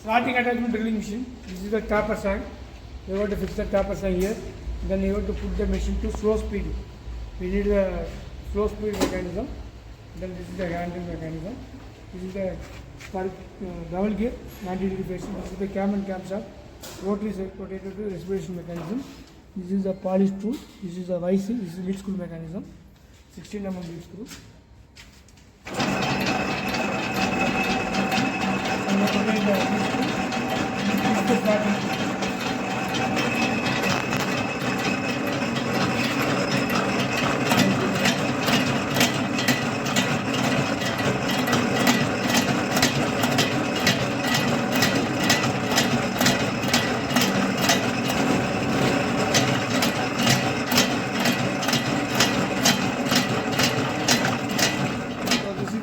Slotting attachment drilling machine. This is the tapper sag. You have to fix the tapper sag here. Then you have to put the machine to slow speed. We need a slow speed mechanism. Then this is the handle mechanism. This is the double gear 90-degree facing. This is the cam and camshaft. Rotary rotated to respiration mechanism. This is the polish tool. This is the vicing. This is the lead screw mechanism. 16 mm lead screw. And again the lead screw. This is the starting.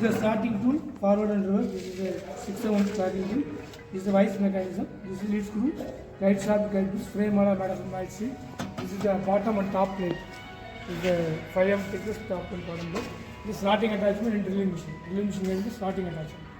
The starting tool, forward and reverse. This is a 6 mm starting tool. This is the vice mechanism. This is lead screw, guide shaft, guide piece, frame or might see. This is the bottom and top plate. This is the 5 mm thickness top and bottom plate. This slotting attachment and drilling machine. Drilling machine is the slotting attachment.